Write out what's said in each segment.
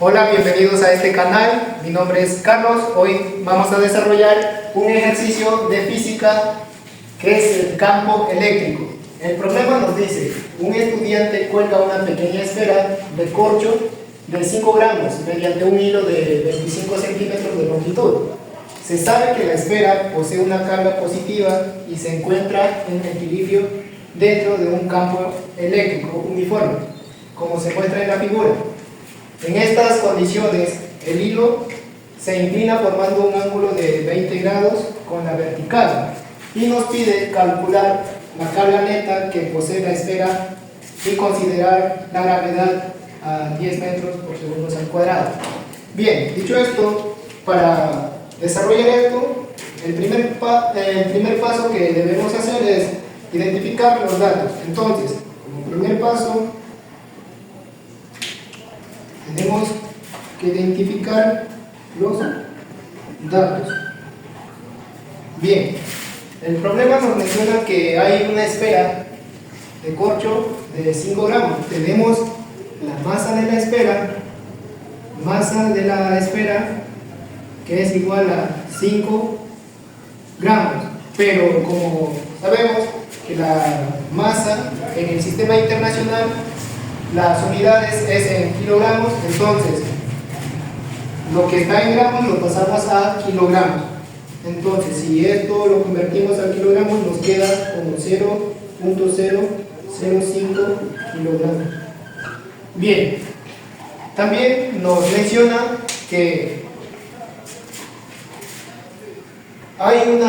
Hola, bienvenidos a este canal. Mi nombre es Carlos. Hoy vamos a desarrollar un ejercicio de física que es el campo eléctrico. El problema nos dice: un estudiante cuelga una pequeña esfera de corcho de 5 gramos mediante un hilo de 25 centímetros de longitud. Se sabe que la esfera posee una carga positiva y se encuentra en equilibrio dentro de un campo eléctrico uniforme, como se muestra en la figura. En estas condiciones, el hilo se inclina formando un ángulo de 20 grados con la vertical y nos pide calcular la carga neta que posee la esfera y considerar la gravedad a 10 metros por segundos al cuadrado. Bien, dicho esto, para desarrollar esto, el primer paso que debemos hacer es identificar los datos. Entonces, como primer paso, tenemos que identificar los datos. Bien, el problema nos menciona que hay una esfera de corcho de 5 gramos. Tenemos la masa de la esfera, que es igual a 5 gramos. Pero como sabemos que la masa en el sistema internacional, las unidades es en kilogramos, entonces lo que está en gramos lo pasamos a kilogramos. Entonces, si esto lo convertimos a kilogramos, nos queda como 0.005 kilogramos. Bien, también nos menciona que hay un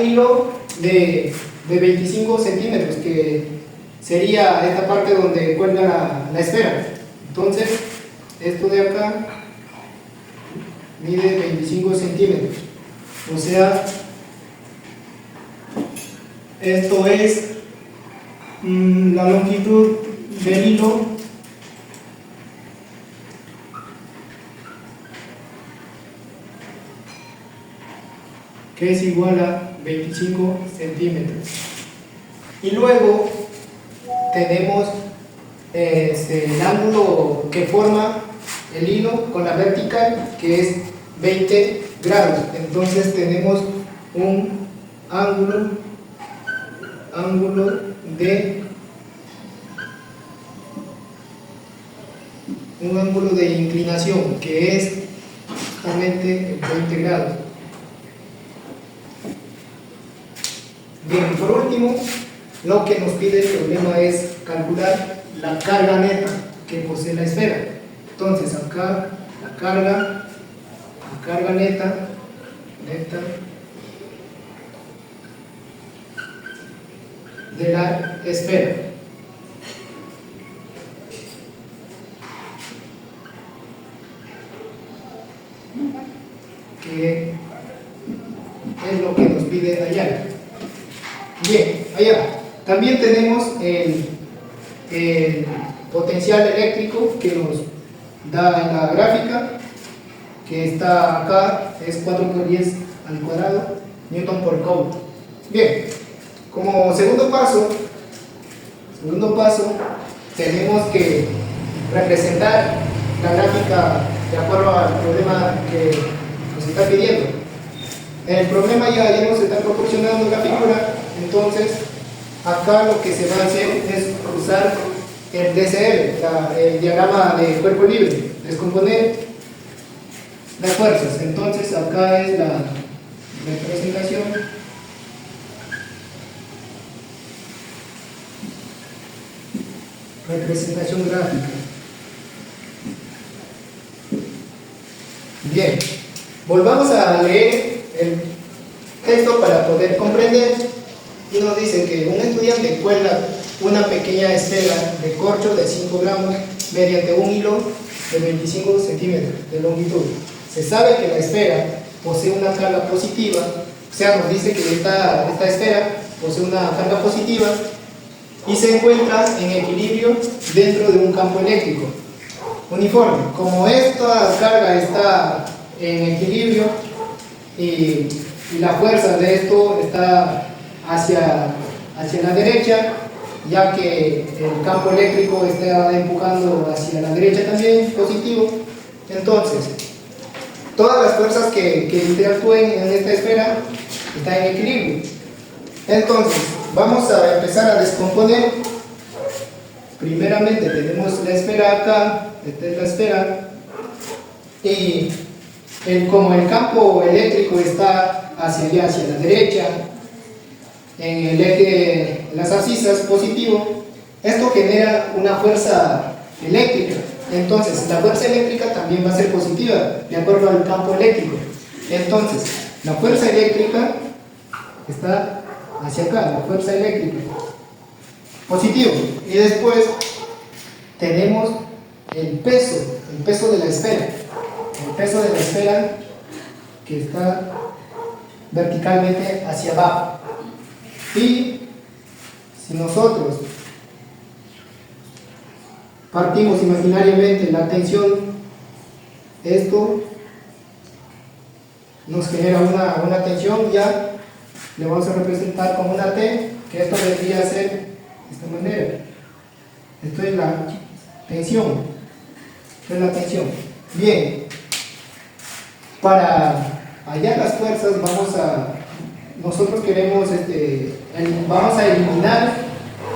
hilo de 25 centímetros que sería esta parte donde cuelga la esfera. Entonces, esto de acá mide 25 centímetros. O sea, esto es la longitud del hilo que es igual a 25 centímetros. Y luego tenemos el ángulo que forma el hilo con la vertical, que es 20 grados. Entonces tenemos un ángulo de inclinación, que es justamente 20 grados. Bien, por último, lo que nos pide el problema es calcular la carga neta que posee la esfera. Entonces acá la carga neta de la esfera. Que es lo que nos pide allá. Bien, allá. También tenemos el potencial eléctrico que nos da en la gráfica, que está acá, es 4 por 10 al cuadrado newton por coulomb. Bien, como segundo paso tenemos que representar la gráfica de acuerdo al problema que nos está pidiendo. El problema ya nos está proporcionando la figura. Entonces, acá lo que se va a hacer es usar el DCL, el diagrama de cuerpo libre, descomponer las fuerzas. Entonces, acá es la representación gráfica. Bien, volvamos a leer el texto para poder comprender. Y nos dice que un estudiante cuelga una pequeña esfera de corcho de 5 gramos mediante un hilo de 25 centímetros de longitud. Se sabe que la esfera posee una carga positiva, o sea, nos dice que esta esfera posee una carga positiva y se encuentra en equilibrio dentro de un campo eléctrico uniforme. Como esta carga está en equilibrio y la fuerza de esto está hacia la derecha, ya que el campo eléctrico está empujando hacia la derecha también, positivo, Entonces, todas las fuerzas que interactúen en esta esfera están en equilibrio. Entonces, vamos a empezar a descomponer. Primeramente tenemos la esfera acá, esta es la esfera, y como el campo eléctrico está hacia allá, hacia la derecha, en el eje, en las abscisas positivo, esto genera una fuerza eléctrica. Entonces, la fuerza eléctrica también va a ser positiva, de acuerdo al campo eléctrico. Entonces, la fuerza eléctrica está hacia acá, la fuerza eléctrica positivo. Y después tenemos el peso de la esfera. El peso de la esfera que está verticalmente hacia abajo. Y si nosotros partimos imaginariamente la tensión, esto nos genera una tensión, ya le vamos a representar como una T, que esto vendría a ser de esta manera. Esto es la tensión. Esto es la tensión. Bien, para hallar las fuerzas nosotros queremos, vamos a eliminar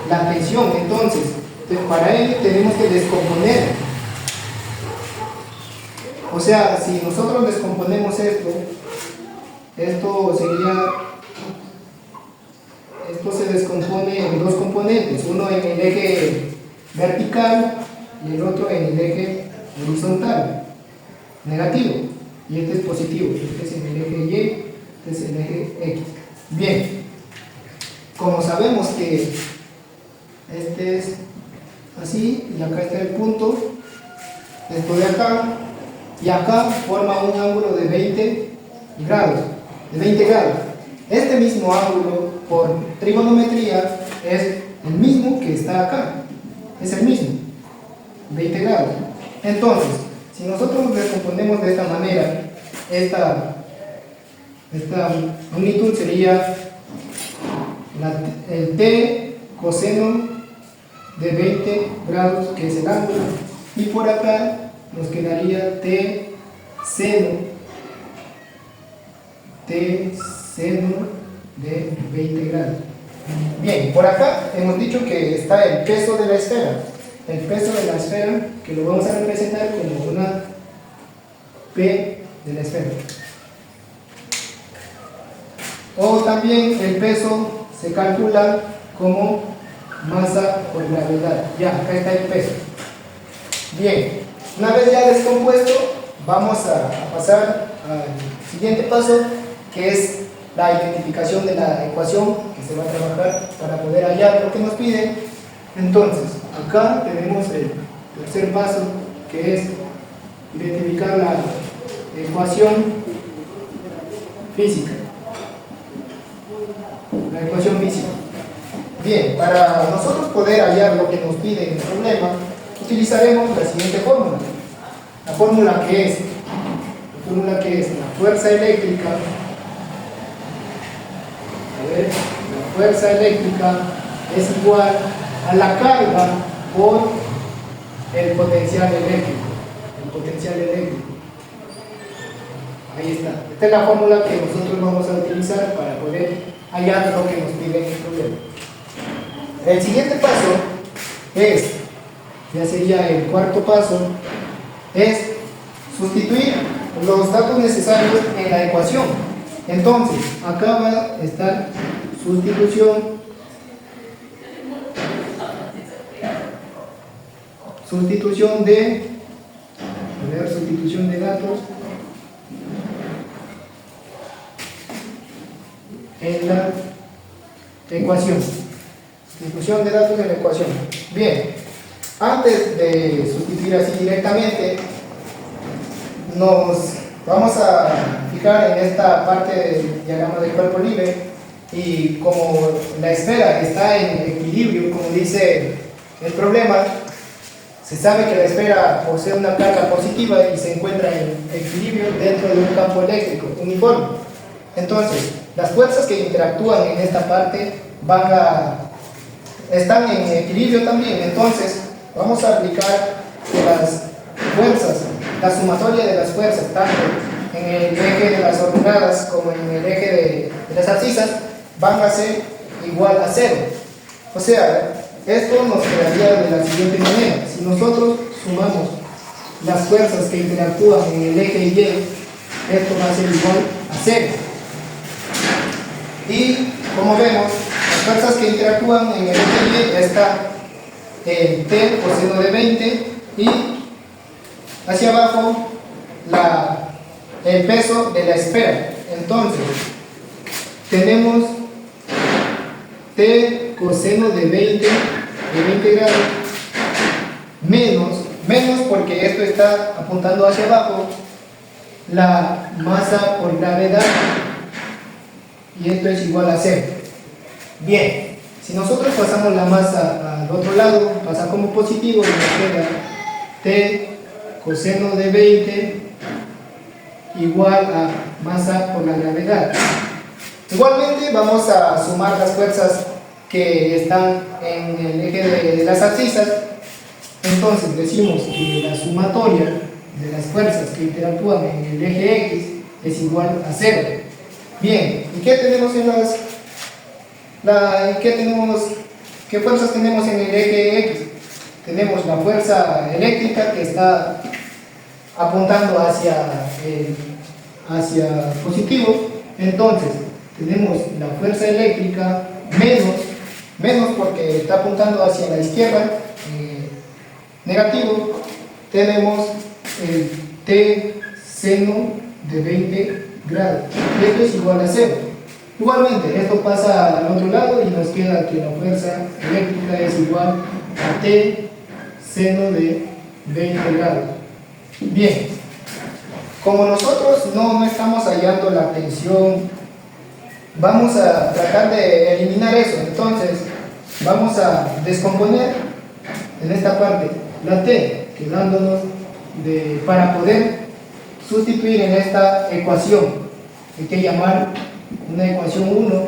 la tensión. Entonces, para ello tenemos que descomponer. O sea, si nosotros descomponemos esto se descompone en dos componentes, uno en el eje vertical y el otro en el eje horizontal, negativo, y este es positivo, este es en el eje Y, este es en el eje X. Bien, como sabemos que este es así, y acá está el punto, esto de acá, y acá forma un ángulo de 20 grados. Este mismo ángulo, por trigonometría, es el mismo que está acá. Es el mismo, 20 grados. Entonces, si nosotros descomponemos de esta manera, esta magnitud sería el T coseno de 20 grados, que es el ángulo, y por acá nos quedaría T seno de 20 grados. Bien, por acá hemos dicho que está el peso de la esfera. El peso de la esfera, que lo vamos a representar como una P de la esfera. O también el peso se calcula como masa por gravedad. Ya, acá está el peso. Bien, una vez ya descompuesto, vamos a pasar al siguiente paso, que es la identificación de la ecuación que se va a trabajar para poder hallar lo que nos pide. Entonces, acá tenemos el tercer paso, que es identificar la ecuación física. La ecuación física. Bien, para nosotros poder hallar lo que nos pide en el problema, utilizaremos la siguiente fórmula. La fórmula que es la fuerza eléctrica. La fuerza eléctrica es igual a la carga por el potencial eléctrico. Ahí está. Esta es la fórmula que nosotros vamos a utilizar para poder hallar lo que nos pide en el problema. El siguiente paso ya sería el cuarto paso, es sustituir los datos necesarios en la ecuación. Entonces, acá va a estar sustitución de datos en la ecuación. Sustitución de datos en la ecuación. Bien, antes de sustituir así directamente, nos vamos a fijar en esta parte del diagrama del cuerpo libre, y como la esfera está en equilibrio, como dice el problema, se sabe que la esfera posee una carga positiva y se encuentra en equilibrio dentro de un campo eléctrico uniforme. Entonces, las fuerzas que interactúan en esta parte están en equilibrio también. Entonces, vamos a aplicar las fuerzas la sumatoria de las fuerzas, tanto en el eje de las ordenadas como en el eje de las abscisas, van a ser igual a 0. O sea, esto nos quedaría de la siguiente manera. Si nosotros sumamos las fuerzas que interactúan en el eje Y, esto va a ser igual a 0. Y como vemos, las fuerzas que interactúan en el eje Y está el T coseno de 20 y hacia abajo el peso de la esfera. Entonces, tenemos T coseno de 20 grados menos porque esto está apuntando hacia abajo, la masa por gravedad, y esto es igual a 0. Bien, si nosotros pasamos la masa al otro lado, pasa como positivo y nos queda T coseno de 20 igual a masa por la gravedad. Igualmente vamos a sumar las fuerzas que están en el eje de las abscisas. Entonces decimos que la sumatoria de las fuerzas que interactúan en el eje X es igual a 0. Bien, ¿y qué tenemos qué fuerzas tenemos en el eje X? Tenemos la fuerza eléctrica que está apuntando hacia positivo. Entonces tenemos la fuerza eléctrica menos porque está apuntando hacia la izquierda, negativo. Tenemos el T seno de 20 grados, y esto es igual a 0. Igualmente, esto pasa al otro lado y nos queda que la fuerza eléctrica es igual a T seno de 20 grados. Bien, como nosotros no estamos hallando la tensión, vamos a tratar de eliminar eso. Entonces vamos a descomponer en esta parte la T, quedándonos para poder sustituir en esta ecuación, hay que llamar una ecuación 1.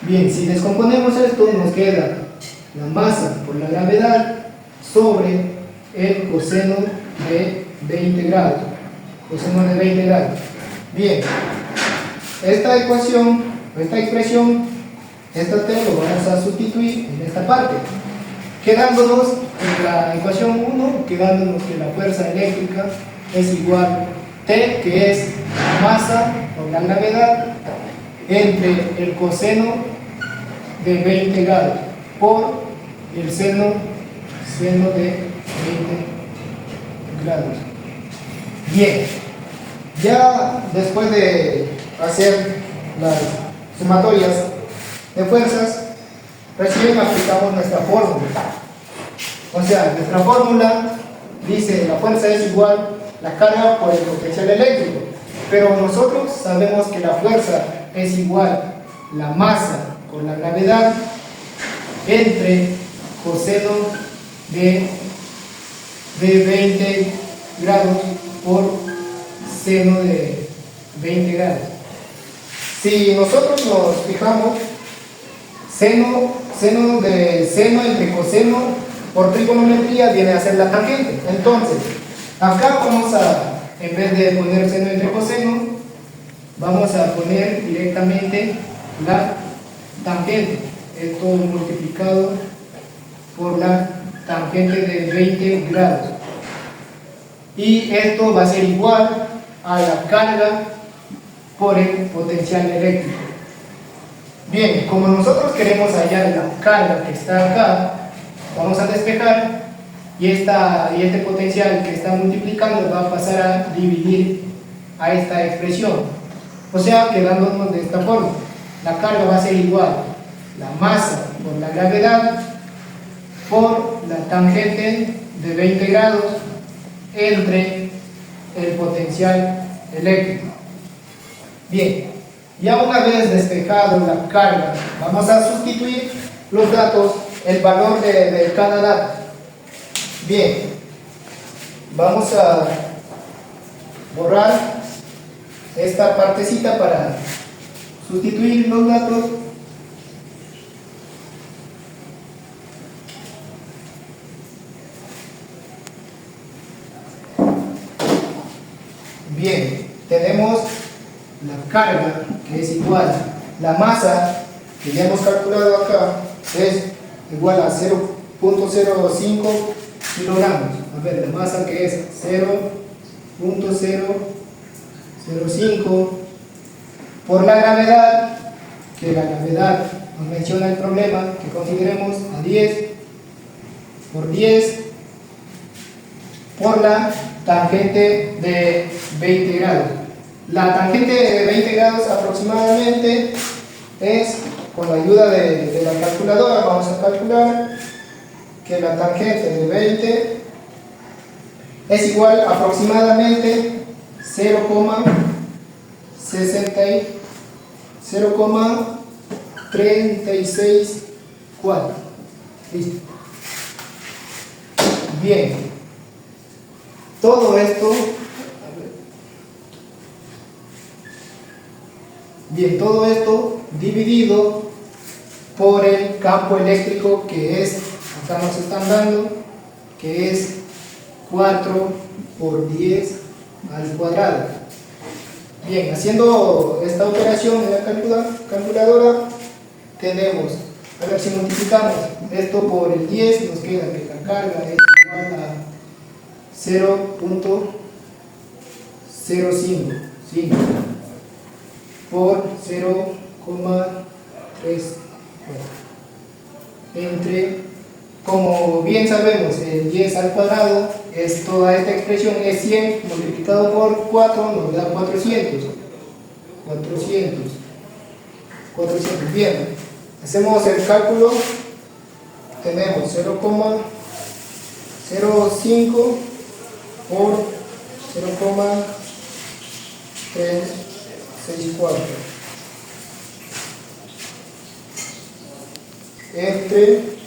Bien, si descomponemos esto, nos queda la masa por la gravedad sobre el coseno de 20 grados. Coseno de 20 grados. Bien, esta ecuación, esta expresión, esta T lo vamos a sustituir en esta parte, quedándonos en la ecuación 1, quedándonos que la fuerza eléctrica es igual T, que es masa por la gravedad, entre el coseno de 20 grados por el seno de 20 grados. Bien, ya después de hacer las sumatorias de fuerzas, recién aplicamos nuestra fórmula. O sea, nuestra fórmula dice la fuerza es igual la carga por el potencial eléctrico, pero nosotros sabemos que la fuerza es igual la masa por la gravedad entre coseno de 20 grados por seno de 20 grados. Si nosotros nos fijamos, seno entre coseno por trigonometría viene a ser la tangente. Entonces, acá vamos a, en vez de poner seno entre coseno, vamos a poner directamente la tangente. Esto multiplicado por la tangente de 20 grados. Y esto va a ser igual a la carga por el potencial eléctrico. Bien, como nosotros queremos hallar la carga que está acá, vamos a despejar y este potencial que está multiplicando va a pasar a dividir a esta expresión. O sea, quedándonos de esta forma. La carga va a ser igual la masa por la gravedad por la tangente de 20 grados entre el potencial eléctrico. Bien, ya una vez despejado la carga, vamos a sustituir los datos, el valor de cada dato. Bien, vamos a borrar esta partecita para sustituir los datos. Bien, tenemos la carga, que es igual, la masa, que ya hemos calculado acá, es igual a 0.05 kilogramos. A ver, la masa que es 0.005 por la gravedad, que la gravedad nos menciona el problema, que consideremos a 10 por 10 por la tangente de 20 grados. La tangente de 20 grados aproximadamente es, con la ayuda de la calculadora, vamos a calcular que la tangente de 20 es igual a aproximadamente 0,364. Listo. Bien, todo esto, dividido por el campo eléctrico, que es, acá nos están dando, que es 4 por 10 al cuadrado. Bien, haciendo esta operación en la calculadora, tenemos, a ver si multiplicamos esto por el 10, nos queda que la carga es igual a 0.055 por 0,34 entre, como bien sabemos, el 10 al cuadrado es toda esta expresión, es 100 multiplicado por 4 nos da 400. Bien, hacemos el cálculo, tenemos 0,05 por 0,364 entre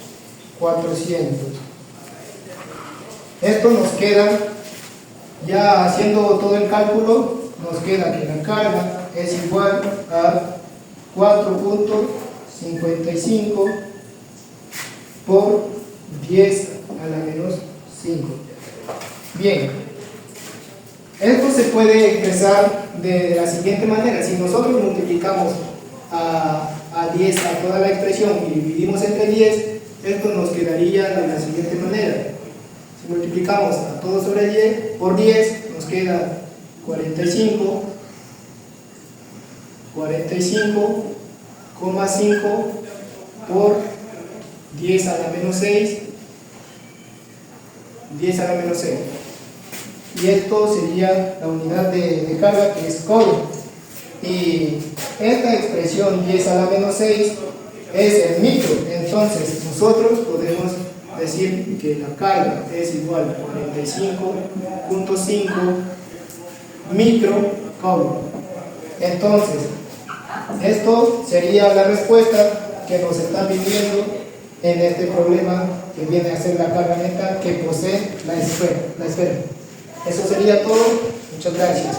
400. Esto nos queda, ya haciendo todo el cálculo, nos queda que la carga es igual a 4.55 por 10 a la menos 5. Bien, esto se puede expresar de la siguiente manera. Si nosotros multiplicamos a 10 a toda la expresión y dividimos entre 10, esto nos quedaría de la siguiente manera. Si multiplicamos a todo sobre 10 por 10, nos queda 45,5 por 10 a la menos 6, y esto sería la unidad de carga, que es coulomb. Y esta expresión 10 a la menos 6 es el micro. Entonces nosotros podemos decir que la carga es igual a 45.5 microcoulomb. Entonces esto sería la respuesta que nos están pidiendo en este problema, que viene a ser la carga neta que posee la esfera. Eso sería todo. Muchas gracias.